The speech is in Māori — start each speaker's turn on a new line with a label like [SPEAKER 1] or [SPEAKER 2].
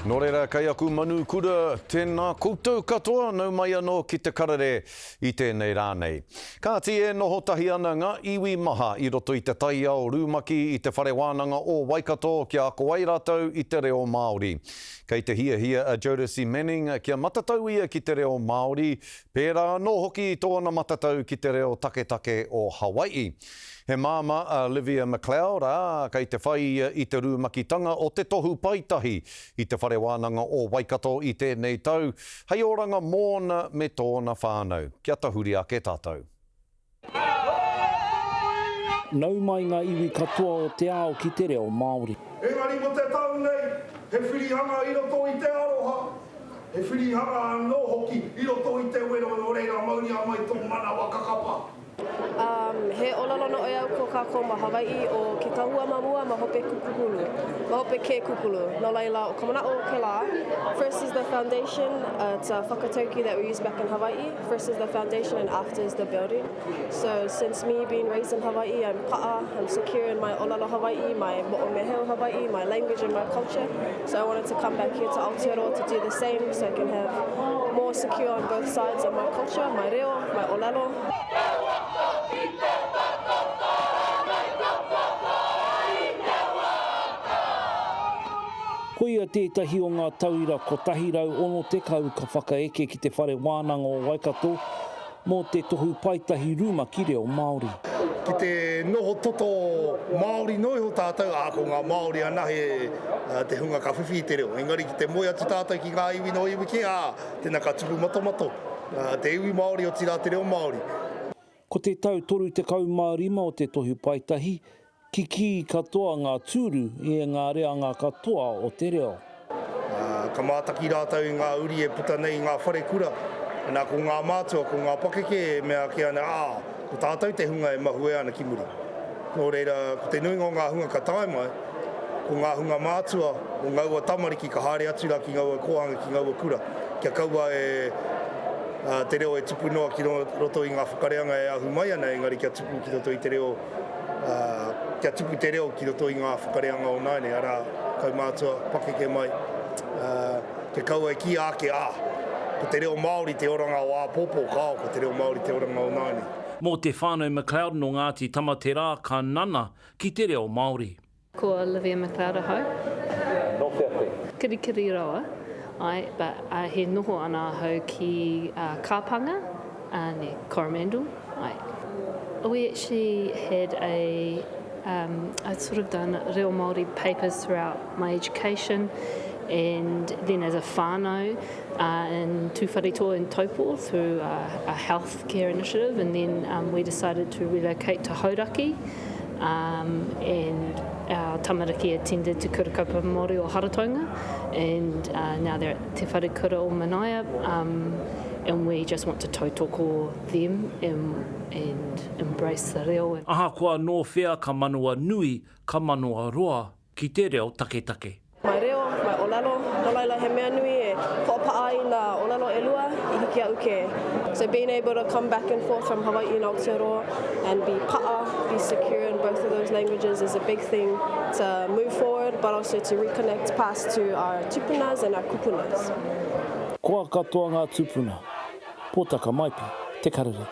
[SPEAKER 1] Nō reira, kai aku manu kura, tēnā koutou katoa, nau mai anō ki te karere I tēnei rānei. Ka tie noho tahi ana ngā iwi maha I roto I te tai ao rūmaki I te whare wānanga o Waikato kia ako ai rātou I te reo Māori. Kei te hia a Jodeci Manning kia matatau ia ki te reo Māori, pērā no hoki I tōna matatau ki te reo take o Hawai'i. He māmā Olivia Macleod, kei te whai I te rūmakitanga o Te Tohu Paetahi I te whare wānanga o Waikato I tēnei tau. Hei oranga mōna me tōna whānau. Kia tahuri ake tātou.
[SPEAKER 2] Nau mai ngā iwi katoa o te ao ki te reo Māori.
[SPEAKER 3] Engari mo te tau nei, he whirihanga I roto I te aroha. He whirihanga anō hoki I roto I te wero no reira mauri a mai tō Manaia kakapa.
[SPEAKER 4] He ōlelo no au ko kākou ma Hawai'i o ki tahua mamua ma hope kukupulu, ma hope ke kupulu. No leila, o kamana o ke la. First is the foundation, it's a whakatauki that we use back in Hawaii. First is the foundation and after is the building. So since me being raised in Hawaii, I'm pa'a, I'm secure in my ōlelo Hawai'i, my mo'omeheu Hawaii, my language and my culture. So I wanted to come back here to Aotearoa to do the same so I can have more secure on both sides of my culture, my reo, my ōlelo.
[SPEAKER 2] Koia tētahi o ngā tauira ko tahirau ono te kau ka whakaeke ki te whare wānanga o Waikato mō te tohu paitahi rūmaki reo Māori.
[SPEAKER 3] Ki te noho toto Māori noi ho tātou, ko ngā Māori ana he te hunga ka whiwhi te reo. Engari ki te moe atu tātou ki ngā iwi no iwi ke, tēnā ka tupu mato. Te iwi Māori o tira te reo Māori.
[SPEAKER 2] Ko te tau toru te kau mārima o te tohu paitahi, ki katoa ngā tūru e ngā reanga katoa o te reo.
[SPEAKER 3] Ka mātaki rātau I ngā uri e puta nei ngā whare kura. Nā ko ngā mātua, ko ngā Pākehā mea ki ana, ko tātou te hunga e mahu e ana ki muri. Nō reira, ko te nuinga o ngā hunga ka tae mai, ko ngā hunga mātua, o ngaua tamariki ka haere atu rā ki ngaua kohanga ki ngaua kura. Kia kaua te reo e tupu noa ki roto I ngā whakareanga e ahu mai ana, engari kia tupu ki roto I te reo, kia tupu te reo ki roto I ngā whakareanga o naine, ara kau mātua Pākehā mai, ke kaua e ki ake ko te reo Māori te oranga o āpōpō kao, ko te reo Māori te oranga o naine.
[SPEAKER 2] Mō te whānau Macleod no Ngāti Tamaterā ka nana ki te reo Māori.
[SPEAKER 5] Ko Olivia Macleod ahau.
[SPEAKER 1] No whiawhi.
[SPEAKER 5] Kirikiri roa. But he noho ana hau ki kāpanga, ne Coromandel. We actually had I'd sort of done reo Māori papers throughout my education, and then as a whānau in Tūwharetoa in Taupo through a healthcare initiative, and then we decided to relocate to Hauraki, and our tamariki attended Te Kura Māori o Haratonga, and now they're at Te Whare Kura o Manaia, and we just want to tautoko them and embrace the reo.
[SPEAKER 2] Aha koa no whea ka manua nui, ka manua roa ki te reo take.
[SPEAKER 4] My reo, my ōlelo, no laila he mea nui e whapa'a I ngā ōlelo e lua I hiki a uke. So being able to come back and forth from Hawaii and Aotearoa and be pa'a, be secure in both of those languages is a big thing to move forward, but also to reconnect past to our tupunas and our kupunas.
[SPEAKER 2] Koa katoa ngā tupuna, pōtaka maipi, te karere.